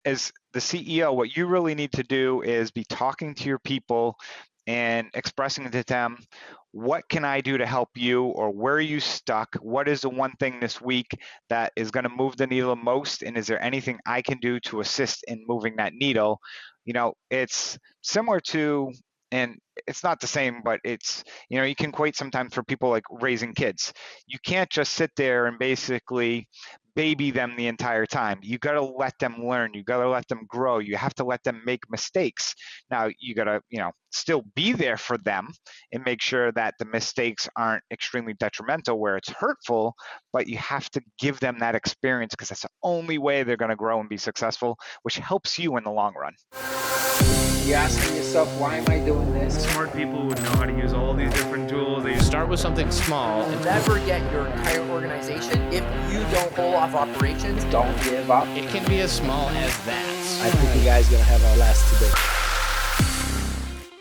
as the CEO, what you really need to do is be talking to your people and expressing to them, what can I do to help you, or where are you stuck? What is the one thing this week that is going to move the needle the most? And is there anything I can do to assist in moving that needle? It's similar to, and it's not the same, but it's, you can equate sometimes for people like raising kids. You can't just sit there and basically baby them the entire time. You got to let them learn. You got to let them grow. You have to let them make mistakes. Now, you got to, still be there for them and make sure that the mistakes aren't extremely detrimental where it's hurtful, but you have to give them that experience because that's the only way they're going to grow and be successful, which helps you in the long run. You're asking yourself, why am I doing this? Smart people would know how to use all these different tools. They start with something small. You'll never get your entire organization if you don't pull off operations. Don't give up. It can be as small as that. I think you guys are going to have our last today.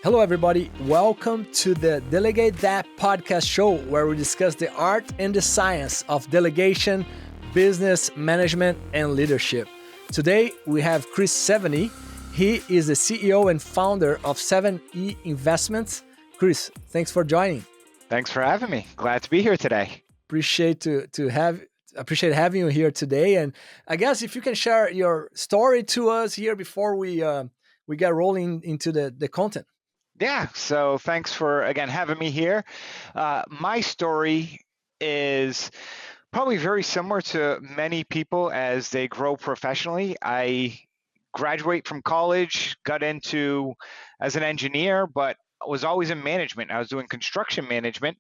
Hello, everybody. Welcome to the Delegate That podcast show, where we discuss the art and the science of delegation, business management, and leadership. Today, we have Chris Seveney. He is the CEO and founder of Seveney Investments. Chris, thanks for joining. Thanks for having me. Glad to be here today. Appreciate having you here today. And I guess if you can share your story to us here before we get rolling into the content. Yeah, so thanks for, again, having me here. My story is probably very similar to many people as they grow professionally. I graduate from college, got into as an engineer, but was always in management. I was doing construction management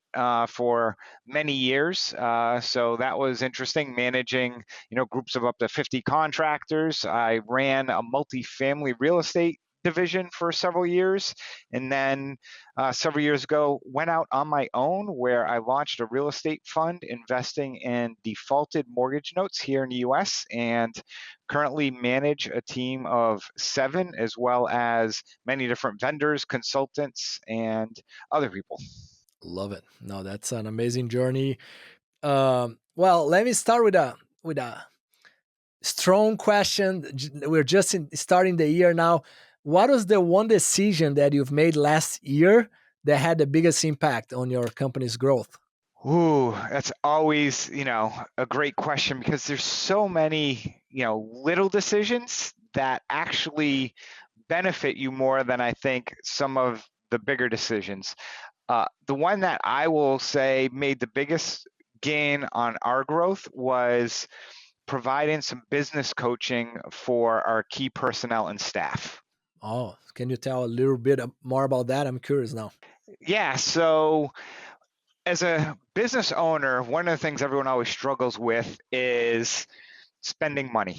for many years. So that was interesting, managing, groups of up to 50 contractors. I ran a multifamily real estate division for several years, and then several years ago went out on my own where I launched a real estate fund investing in defaulted mortgage notes here in the US, and currently manage a team of 7 as well as many different vendors, consultants, and other people. Love it. No, that's an amazing journey. Well, let me start with a strong question. We're just starting the year now. What was the one decision that you've made last year that had the biggest impact on your company's growth? Ooh, that's always, a great question because there's so many, little decisions that actually benefit you more than I think some of the bigger decisions. The one that I will say made the biggest gain on our growth was providing some business coaching for our key personnel and staff. Oh, can you tell a little bit more about that? I'm curious now. Yeah, so as a business owner, one of the things everyone always struggles with is spending money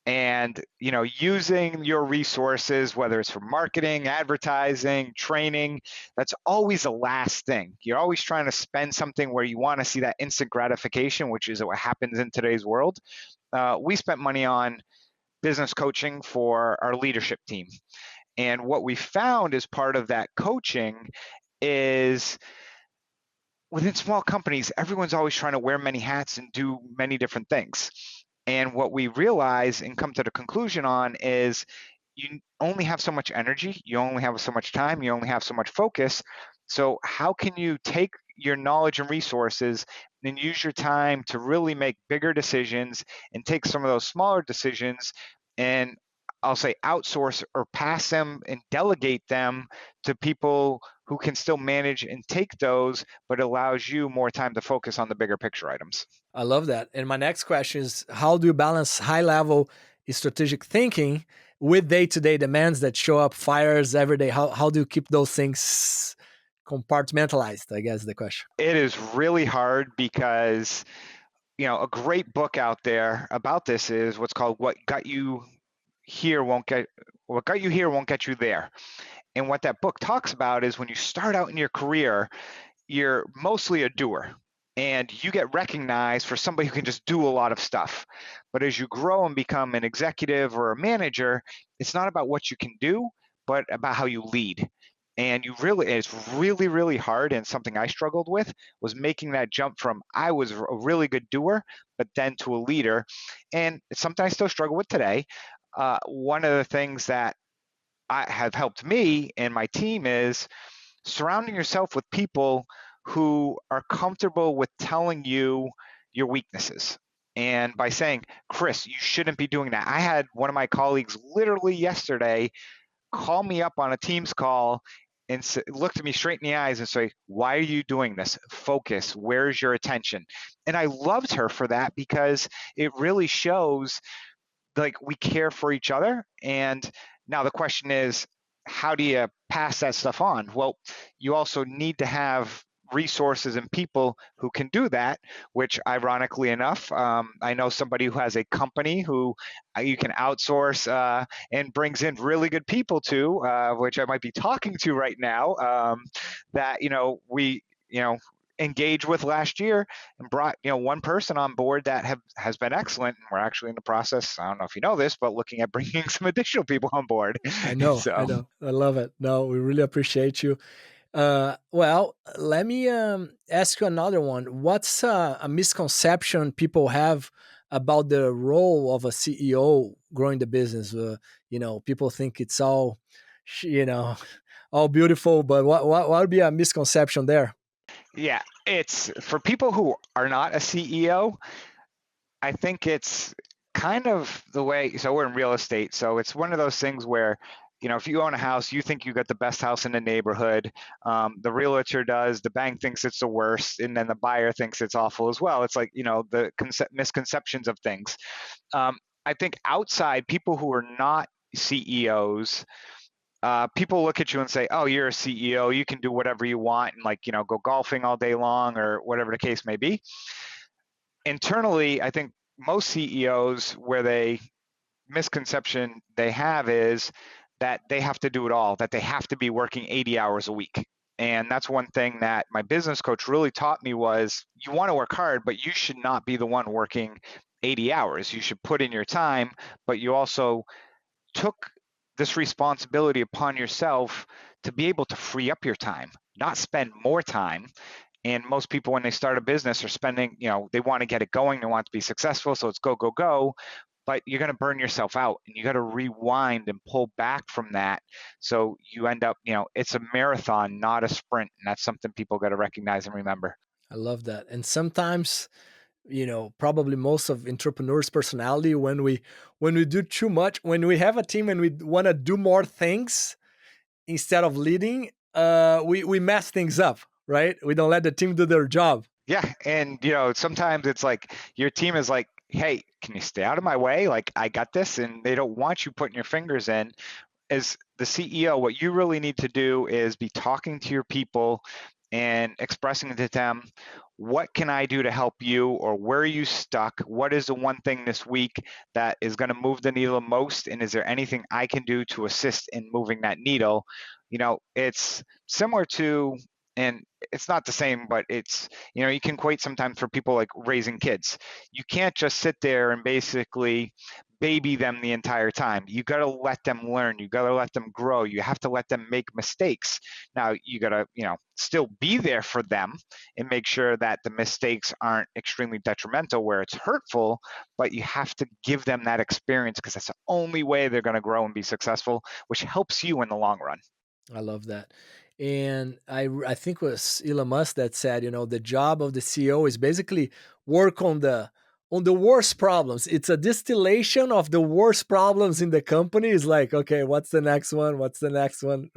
and, using your resources, whether it's for marketing, advertising, training. That's always the last thing. You're always trying to spend something where you want to see that instant gratification, which is what happens in today's world. We spent money on business coaching for our leadership team. And what we found as part of that coaching is within small companies, everyone's always trying to wear many hats and do many different things. And what we realize and come to the conclusion on is you only have so much energy, you only have so much time, you only have so much focus. So how can you take your knowledge and resources and use your time to really make bigger decisions and take some of those smaller decisions and I'll say outsource or pass them and delegate them to people who can still manage and take those, but allows you more time to focus on the bigger picture items. I love that. And my next question is, how do you balance high level strategic thinking with day-to-day demands that show up fires every day? How do you keep those things compartmentalized, I guess is the question. It is really hard because, a great book out there about this is what's called What Got You Here Won't Get You There. And what that book talks about is when you start out in your career, you're mostly a doer and you get recognized for somebody who can just do a lot of stuff. But as you grow and become an executive or a manager, it's not about what you can do, but about how you lead. And it's really, really hard. And something I struggled with was making that jump from I was a really good doer, but then to a leader. And it's something I still struggle with today. one of the things that have helped me and my team is surrounding yourself with people who are comfortable with telling you your weaknesses. And by saying, Chris, you shouldn't be doing that. I had one of my colleagues literally yesterday call me up on a Teams call and look at me straight in the eyes and say, why are you doing this? Focus. Where's your attention? And I loved her for that because it really shows like we care for each other. And now the question is, how do you pass that stuff on? Well, you also need to have resources and people who can do that, which ironically enough, I know somebody who has a company who you can outsource and brings in really good people to, which I might be talking to right now, that, we, engaged with last year and brought one person on board that has been excellent, and we're actually in the process, I don't know if you know this, but looking at bringing some additional people on board. I know, I So know. I love it. No, we really appreciate you. Well, let me ask you another one. What's a misconception people have about the role of a CEO growing the business? People think it's all, all beautiful, but what would be a misconception there? yeah, it's for people who are not a CEO. I think it's kind of the way, so we're in real estate. So it's one of those things where, if you own a house, you think you got the best house in the neighborhood. The realtor does, the bank thinks it's the worst, and then the buyer thinks it's awful as well. It's like, the misconceptions of things. I think outside, people who are not CEOs, people look at you and say, oh, you're a CEO, you can do whatever you want and go golfing all day long or whatever the case may be. Internally, I think most CEOs, where they misconception they have is that they have to do it all, that they have to be working 80 hours a week. And that's one thing that my business coach really taught me was you want to work hard, but you should not be the one working 80 hours. You should put in your time, but you also took this responsibility upon yourself to be able to free up your time, not spend more time. And most people, when they start a business, are spending, they want to get it going, they want it to be successful, so it's go, go, go. But you're going to burn yourself out, and you got to rewind and pull back from that. So you end up, it's a marathon, not a sprint. And that's something people got to recognize and remember. I love that. And sometimes, probably most of entrepreneurs' personality, when we do too much, when we have a team and we want to do more things instead of leading, we mess things up, right? We don't let the team do their job. Yeah. And, sometimes it's like your team is like, hey, can you stay out of my way? Like, I got this. And they don't want you putting your fingers in. As the CEO, what you really need to do is be talking to your people and expressing to them, what can I do to help you, or where are you stuck? What is the one thing this week that is going to move the needle most? And is there anything I can do to assist in moving that needle? It's similar to, and it's not the same, but it's, you can equate sometimes for people like raising kids. You can't just sit there and basically baby them the entire time. You got to let them learn. You got to let them grow. You have to let them make mistakes. Now, you got to, still be there for them and make sure that the mistakes aren't extremely detrimental where it's hurtful, but you have to give them that experience because that's the only way they're going to grow and be successful, which helps you in the long run. I love that. And I think it was Elon Musk that said, the job of the CEO is basically work on the worst problems. It's a distillation of the worst problems in the company. It's like, okay, what's the next one? What's the next one?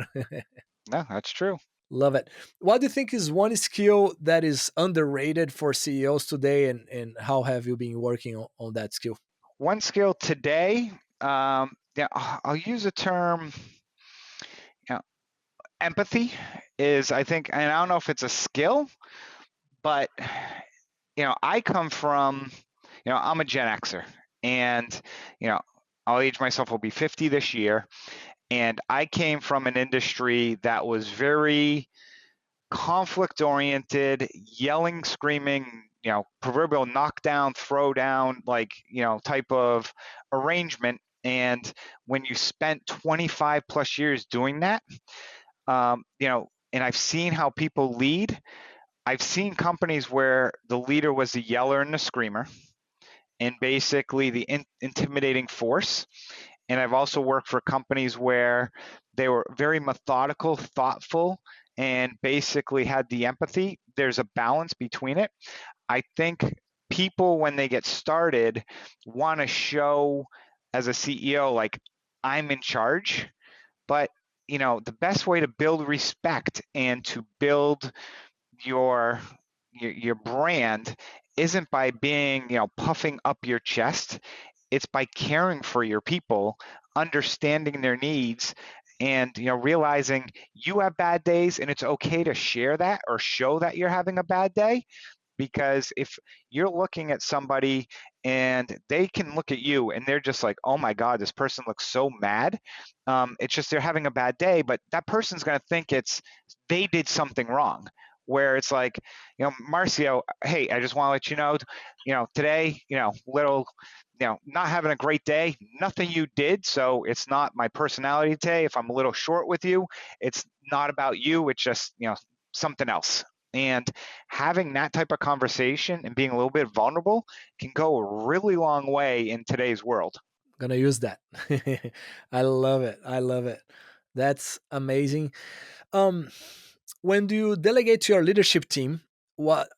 No, that's true. Love it. What do you think is one skill that is underrated for CEOs today, and how have you been working on that skill? One skill today, yeah, I'll use a term, empathy is, I think, and I don't know if it's a skill, but, I come from, I'm a Gen Xer, and, I'll age myself, will be 50 this year. And I came from an industry that was very conflict oriented, yelling, screaming, proverbial knockdown, throw down, type of arrangement. And when you spent 25 plus years doing that, and I've seen how people lead. I've seen companies where the leader was the yeller and the screamer, and basically the intimidating force. And I've also worked for companies where they were very methodical, thoughtful, and basically had the empathy. There's a balance between it. I think people, when they get started, want to show as a CEO, like, I'm in charge. But, the best way to build respect and to build your your brand isn't by being, puffing up your chest. It's by caring for your people, understanding their needs, and realizing you have bad days, and it's okay to share that or show that you're having a bad day. Because if you're looking at somebody and they can look at you and they're just like, oh my God, this person looks so mad. It's just they're having a bad day, but that person's going to think they did something wrong. Where it's like, Marcio, hey, I just want to let you know, today, little, not having a great day, nothing you did. So it's not my personality today. If I'm a little short with you, it's not about you. It's just, something else. And having that type of conversation and being a little bit vulnerable can go a really long way in today's world. Gonna use that. I love it. I love it. That's amazing. Um, when do you delegate to your leadership team?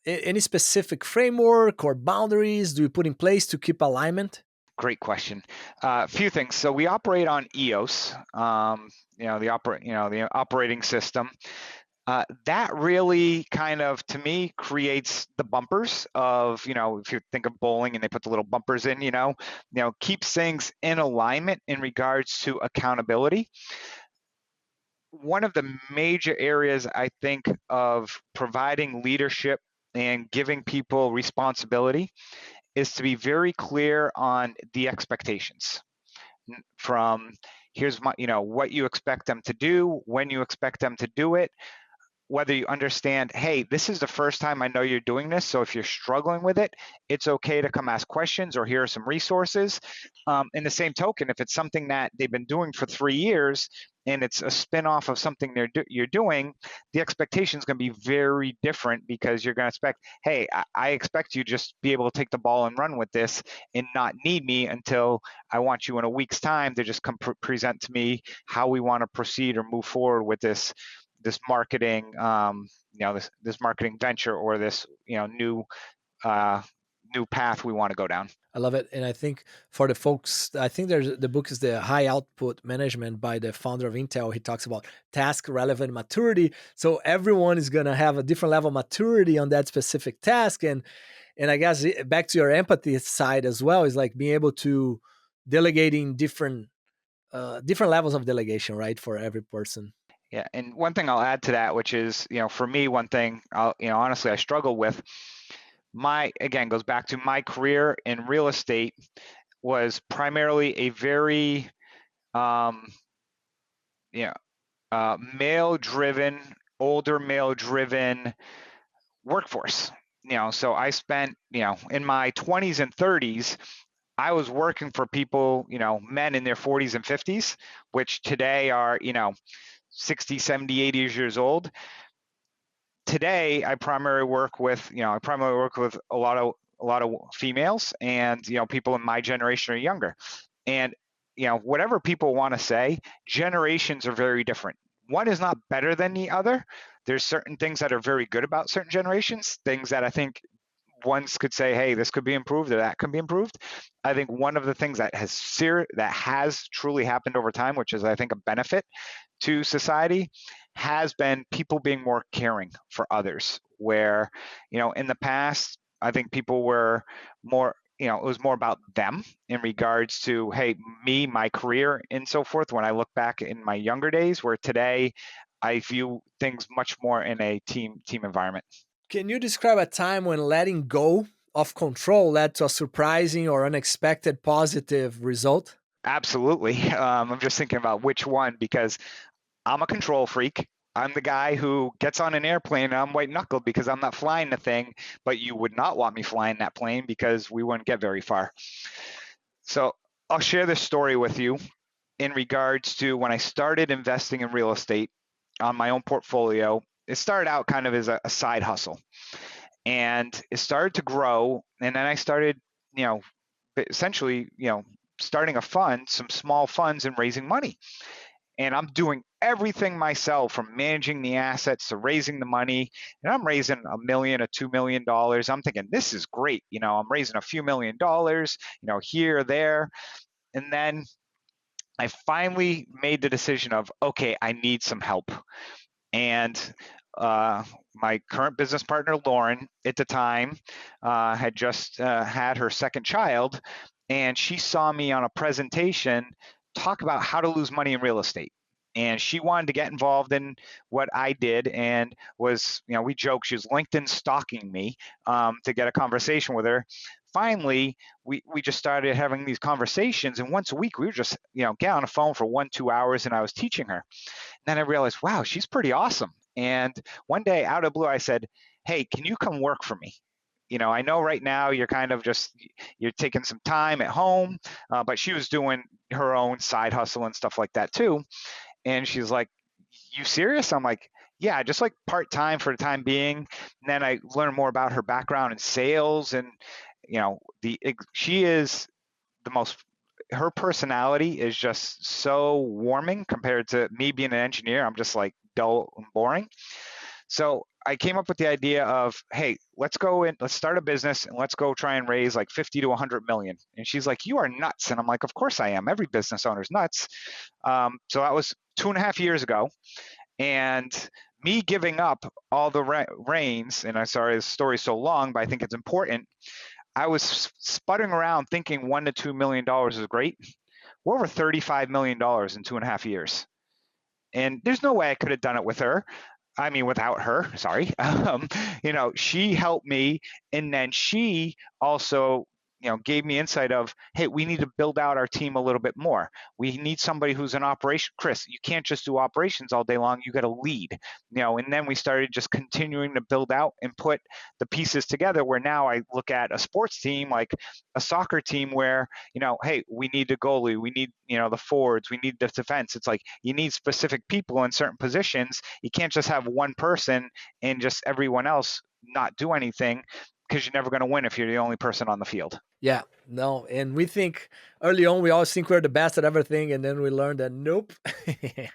Any specific framework or boundaries do you put in place to keep alignment? Great question. A few things. So we operate on EOS, the operating system. That really kind of, to me, creates the bumpers of, if you think of bowling and they put the little bumpers in, keeps things in alignment in regards to accountability. One of the major areas, I think, of providing leadership and giving people responsibility is to be very clear on the expectations. From here's what you expect them to do, when you expect them to do it, whether you understand, hey, this is the first time I know you're doing this, so if you're struggling with it, it's okay to come ask questions, or here are some resources. In the same token, if it's something that they've been doing for 3 years and it's a spin-off of something you're doing, the expectation is going to be very different, because you're going to expect, hey, I expect you to just be able to take the ball and run with this and not need me until I want you in a week's time to just come present to me how we want to proceed or move forward with this marketing, this marketing venture, or this, new path we want to go down. I love it. And I think for the folks, I think the book is the High Output Management by the founder of Intel. He talks about task relevant maturity. So everyone is going to have a different level of maturity on that specific task. And I guess back to your empathy side as well, is like being able to delegating different levels of delegation, right, for every person. Yeah, and one thing I'll add to that, which is, for me, one thing honestly I struggle with, again, goes back to my career in real estate, was primarily a very male-driven, older male-driven workforce. So I spent, in my 20s and 30s, I was working for people, men in their 40s and 50s, which today are, 60, 70, 80 years old. Today, I primarily work with a lot of females, and people in my generation are younger. And whatever people want to say, generations are very different. One is not better than the other. There's certain things that are very good about certain generations, things that I think ones could say, hey, this could be improved or that could be improved. I think one of the things that has truly happened over time, which is, I think, a benefit to society, has been people being more caring for others. Where, in the past, I think people were more, it was more about them in regards to, hey, me, my career, and so forth. When I look back in my younger days, where today I view things much more in a team environment. Can you describe a time when letting go of control led to a surprising or unexpected positive result? Absolutely. I'm just thinking about which one, because I'm a control freak. I'm the guy who gets on an airplane and I'm white knuckled because I'm not flying the thing, but you would not want me flying that plane because we wouldn't get very far. So I'll share this story with you in regards to when I started investing in real estate on my own portfolio. It started out kind of as a side hustle, and it started to grow. And then I started, essentially, starting a fund, some small funds, and raising money. And I'm doing everything myself, from managing the assets to raising the money. And I'm raising $1 million or $2 million. I'm thinking, this is great. I'm raising a few $1 million, here or there. And then I finally made the decision of, okay, I need some help. And my current business partner, Lauren, at the time, had just had her second child, and she saw me on a presentation talk about how to lose money in real estate. And she wanted to get involved in what I did, and was, we joke, she was LinkedIn stalking me to get a conversation with her. Finally, we just started having these conversations, and once a week we would just, get on the phone for 1-2 hours, and I was teaching her. Then I realized, wow, she's pretty awesome. And one day, out of the blue, I said, hey, can you come work for me? I know right now you're kind of just, you're taking some time at home, but she was doing her own side hustle and stuff like that too. And she's like, you serious? I'm like, yeah, just like part-time for the time being. And then I learned more about her background in sales, and she is the most, her personality is just so warming compared to me being an engineer. I'm just like dull and boring. So I came up with the idea of, hey, let's go in, let's start a business, and let's go try and raise like 50 to 100 million. And she's like, you are nuts. And I'm like, of course I am. Every business owner's nuts. So that was 2.5 years ago. And me giving up all the reins, and I'm sorry this story's so long, but I think it's important. I was sputtering around thinking $1 to $2 million is great. We're over $35 million in 2.5 years. And there's no way I could have done it with her. I mean, without her, sorry. She helped me. And then she also, gave me insight of, hey, we need to build out our team a little bit more. We need somebody who's an operation. Chris, you can't just do operations all day long. You got to lead, and then we started just continuing to build out and put the pieces together, where now I look at a sports team, like a soccer team, where, hey, we need a goalie, we need, the forwards, we need the defense. It's like, you need specific people in certain positions. You can't just have one person and just everyone else not do anything, because you're never going to win if you're the only person on the field. Yeah, no. And we think early on, we always think we're the best at everything. And then we learn that nope.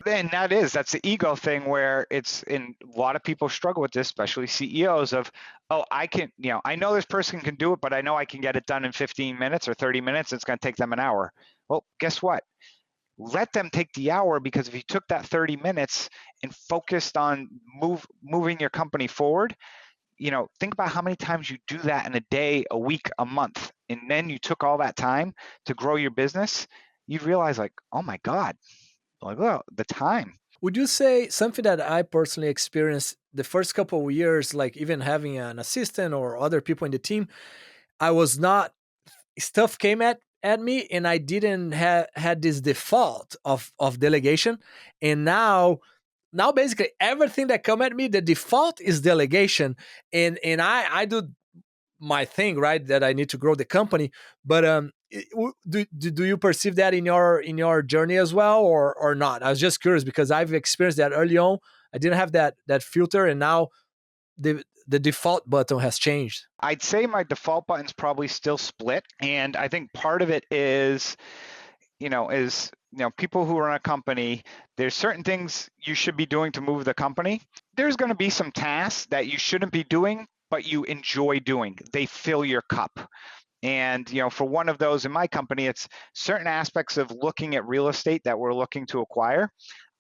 And that's the ego thing, where it's, and a lot of people struggle with this, especially CEOs, of, oh, I can, I know this person can do it, but I know I can get it done in 15 minutes or 30 minutes. It's going to take them an hour. Well, guess what? Let them take the hour, because if you took that 30 minutes and focused on moving your company forward, think about how many times you do that in a day, a week, a month, and then you took all that time to grow your business. You realize, like, oh my God, like, well, the time. Would you say something that I personally experienced the first couple of years, like even having an assistant or other people in the team, I was not, stuff came at me, and I didn't had this default of delegation. And now basically everything that come at me, the default is delegation. And I do my thing, right, that I need to grow the company. But do you perceive that in your journey as well, or not? I was just curious, because I've experienced that early on. I didn't have that filter, and now the default button has changed. I'd say my default button's probably still split. And I think part of it is, people who run a company, there's certain things you should be doing to move the company. There's going to be some tasks that you shouldn't be doing, but you enjoy doing. They fill your cup. And, for one of those in my company, it's certain aspects of looking at real estate that we're looking to acquire.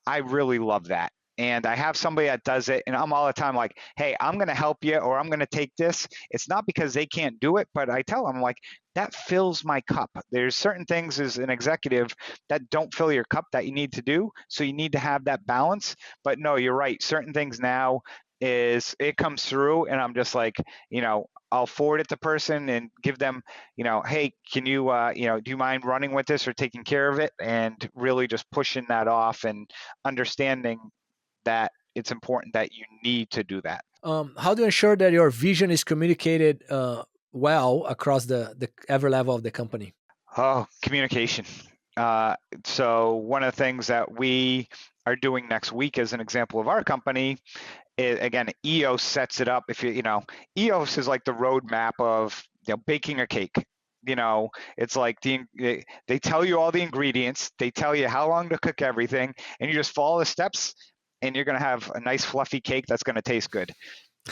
I really love that. And I have somebody that does it, and I'm all the time like, hey, I'm going to help you, or I'm going to take this. It's not because they can't do it, but I tell them, like, that fills my cup. There's certain things as an executive that don't fill your cup that you need to do. So you need to have that balance. But no, you're right. Certain things now is it comes through, and I'm just like, I'll forward it to person and give them, hey, can you, do you mind running with this or taking care of it? And really just pushing that off and understanding that it's important that you need to do that. How do you ensure that your vision is communicated well across the every level of the company? Oh, communication. So one of the things that we are doing next week as an example of our company is, again, EOS sets it up. If EOS is like the roadmap of baking a cake. It's like they tell you all the ingredients, they tell you how long to cook everything, and you just follow the steps, and you're going to have a nice fluffy cake that's going to taste good.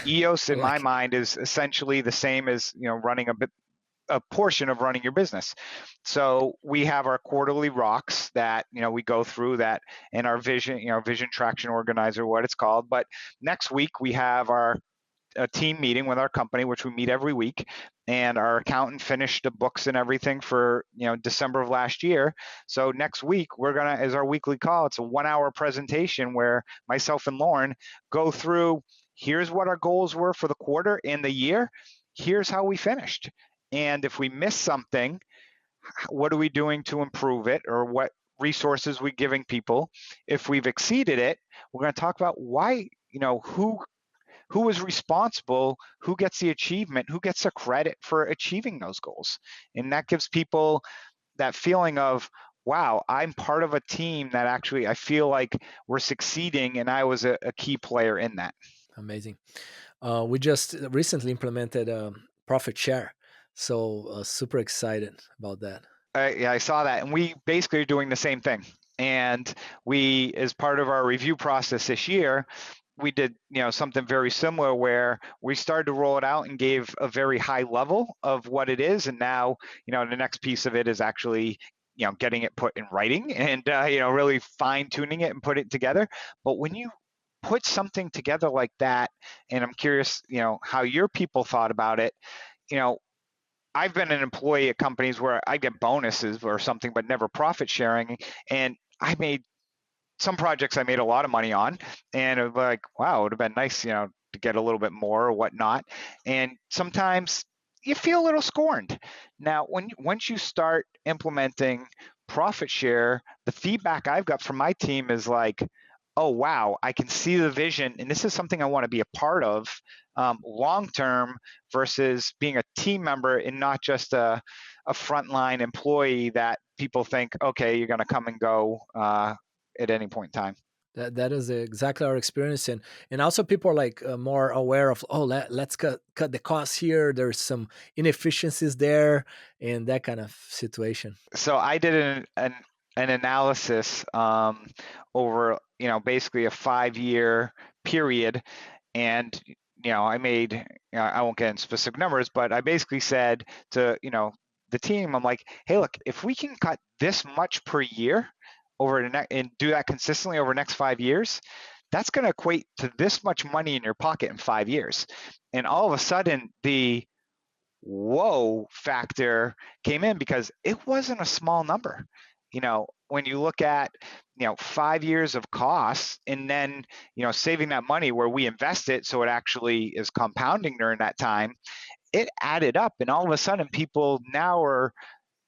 EOS, I in my like it. mind, is essentially the same as running a portion of running your business. So we have our quarterly rocks that we go through that, and our vision traction organizer, what it's called. But next week we have our a team meeting with our company, which we meet every week, and our accountant finished the books and everything for December of last year. So next week we're gonna, as our weekly call, it's a 1 hour presentation where myself and Lauren go through. Here's what our goals were for the quarter and the year. Here's how we finished, and if we miss something, what are we doing to improve it, or what resources we giving people. If we've exceeded it, we're going to talk about why, who is responsible, who gets the achievement, who gets the credit for achieving those goals. And that gives people that feeling of, wow, I'm part of a team that actually I feel like we're succeeding, and I was a key player in that. Amazing. We just recently implemented profit share, so super excited about that. Yeah, I saw that, and we basically are doing the same thing. And we, as part of our review process this year, we did something very similar where we started to roll it out and gave a very high level of what it is, and now the next piece of it is actually getting it put in writing and really fine tuning it and put it together. But when you put something together like that, and I'm curious how your people thought about it. I've been an employee at companies where I get bonuses or something, but never profit sharing. And I made some projects I made a lot of money on, and it was like, wow, it would have been nice, to get a little bit more or whatnot. And sometimes you feel a little scorned. Now, once you start implementing profit share, the feedback I've got from my team is like, oh wow, I can see the vision, and this is something I want to be a part of long term, versus being a team member and not just a frontline employee that people think, okay, you're going to come and go at any point in time. That is exactly our experience, and also people are like more aware of, oh, let's cut the costs here. There's some inefficiencies there, and that kind of situation. So I did an analysis over basically a 5-year period, and I made, I won't get into specific numbers, but I basically said to the team, I'm like, hey, look, if we can cut this much per year over and do that consistently over the next 5 years, that's going to equate to this much money in your pocket in 5 years. And all of a sudden, the whoa factor came in, because it wasn't a small number. When you look at 5 years of costs, and then saving that money where we invest it, so it actually is compounding during that time, it added up. And all of a sudden, people now are,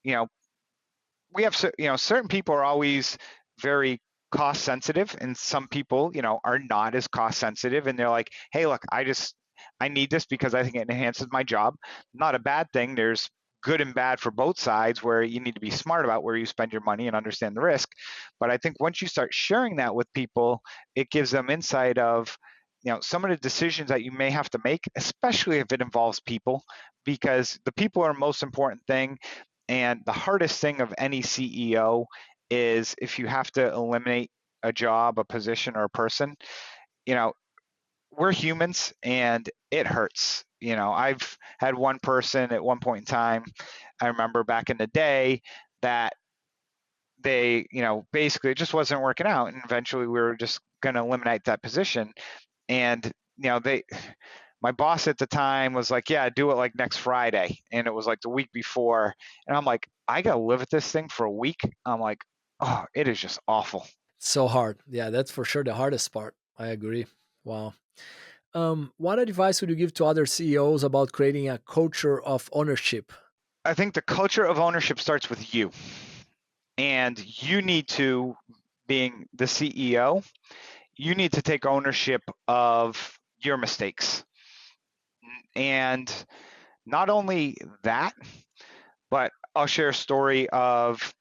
we have certain people are always very cost sensitive, and some people are not as cost sensitive, and they're like, hey, look, I need this because I think it enhances my job. Not a bad thing. There's good and bad for both sides, where you need to be smart about where you spend your money and understand the risk. But I think once you start sharing that with people, it gives them insight of some of the decisions that you may have to make, especially if it involves people, because the people are the most important thing. And the hardest thing of any CEO is if you have to eliminate a job, a position, or a person. We're humans, and it hurts. I've had one person at one point in time, I remember back in the day, that they, basically it just wasn't working out, and eventually we were just going to eliminate that position. And my boss at the time was like, yeah, do it like next Friday. And it was like the week before. And I'm like, I got to live with this thing for a week. I'm like, oh, it is just awful. So hard. Yeah, that's for sure the hardest part. I agree. Wow. What advice would you give to other CEOs about creating a culture of ownership? I think the culture of ownership starts with you. And you need to, being the CEO, you need to take ownership of your mistakes. And not only that, but I'll share a story of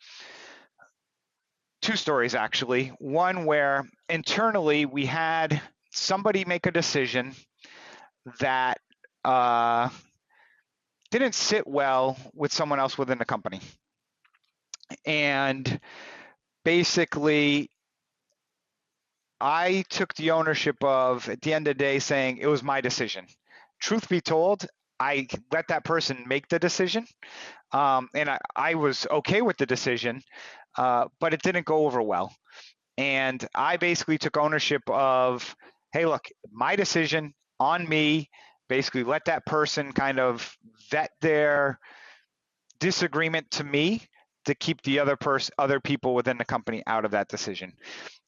two stories actually. One where internally we had somebody make a decision that didn't sit well with someone else within the company. And basically, I took the ownership of, at the end of the day, saying it was my decision. Truth be told, I let that person make the decision. And I was okay with the decision, but it didn't go over well. And I basically took ownership of, hey, look, my decision on me, basically let that person kind of vet their disagreement to me to keep the other people within the company out of that decision.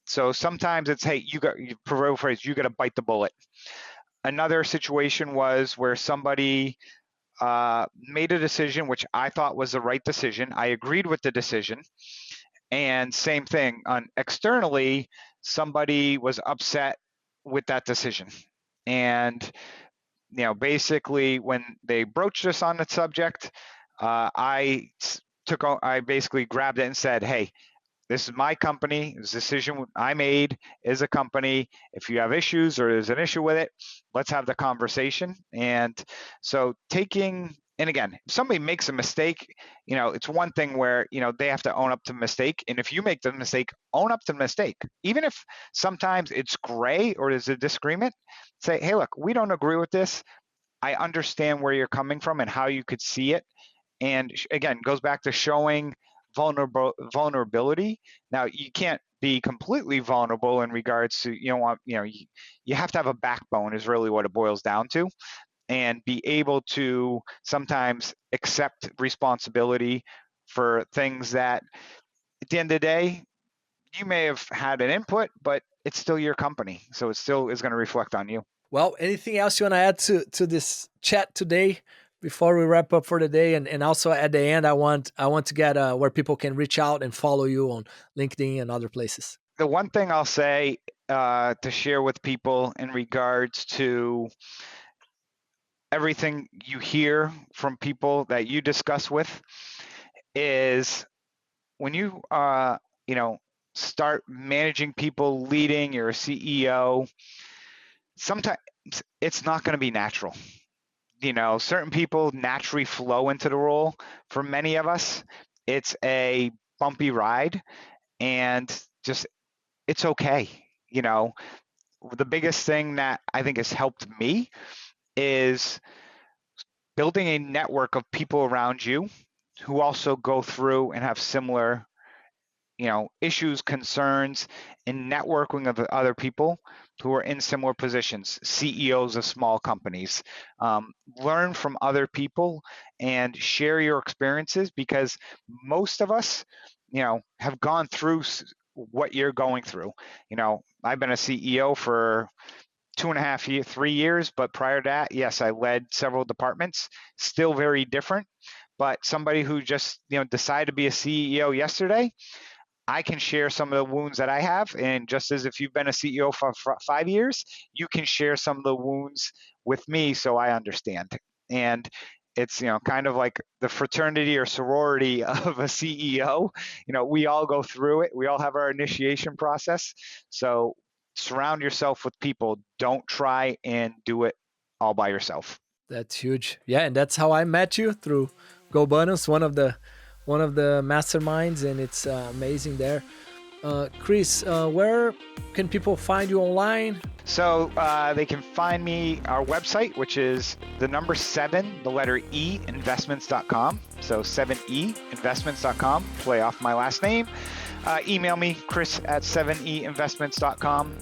So sometimes it's, hey, you proverbial phrase, you got to bite the bullet. Another situation was where somebody made a decision which I thought was the right decision. I agreed with the decision. And same thing, on externally, somebody was upset with that decision. And basically when they broached us on the subject, I basically grabbed it and said, hey, this is my company. This decision I made is a company. If you have issues or there's an issue with it, let's have the conversation. And so and again, if somebody makes a mistake, it's one thing where, they have to own up to the mistake. And if you make the mistake, own up to the mistake. Even if sometimes it's gray or there's a disagreement, say, hey, look, we don't agree with this. I understand where you're coming from and how you could see it. And again, goes back to showing vulnerability. Now, you can't be completely vulnerable in regards to, you have to have a backbone is really what it boils down to, and be able to sometimes accept responsibility for things that at the end of the day, you may have had an input, but it's still your company. So it still is going to reflect on you. Well, anything else you want to add to this chat today before we wrap up for the day? And also at the end, I want to get where people can reach out and follow you on LinkedIn and other places. The one thing I'll say to share with people in regards to everything you hear from people that you discuss with is when you start managing people, leading, you're a CEO, sometimes it's not going to be natural. Certain people naturally flow into the role. For many of us, it's a bumpy ride, and just it's okay. The biggest thing that I think has helped me is building a network of people around you who also go through and have similar issues, concerns, and networking with other people who are in similar positions, CEOs of small companies. Learn from other people and share your experiences, because most of us, have gone through what you're going through. I've been a CEO for 2.5 years, 3 years, but prior to that, yes, I led several departments, still very different. But somebody who just, decided to be a CEO yesterday, I can share some of the wounds that I have. And just as if you've been a CEO for 5 years, you can share some of the wounds with me so I understand. And it's, kind of like the fraternity or sorority of a CEO. We all go through it. We all have our initiation process. So surround yourself with people. Don't try and do it all by yourself. That's huge. Yeah, and that's how I met you, through Go Bonus, one of the masterminds, and it's amazing there. Chris, where can people find you online? So they can find me, our website, which is the number 7, the letter E, investments.com. So 7einvestments.com, play off my last name. Email me, chris@7einvestments.com.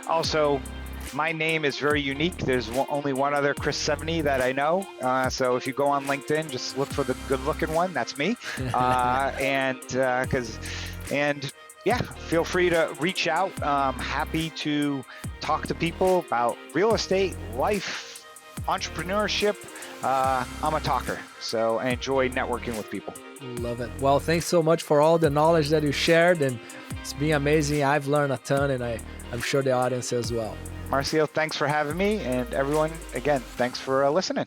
Also, my name is very unique. There's only one other Chris Seveney that I know. So if you go on LinkedIn, just look for the good-looking one. That's me. Yeah, feel free to reach out. Happy to talk to people about real estate, life, entrepreneurship. I'm a talker, so I enjoy networking with people. Love it. Well, thanks so much for all the knowledge that you shared, and it's been amazing. I've learned a ton, and I'm sure the audience as well. Marcio, thanks for having me, and everyone, again, thanks for listening.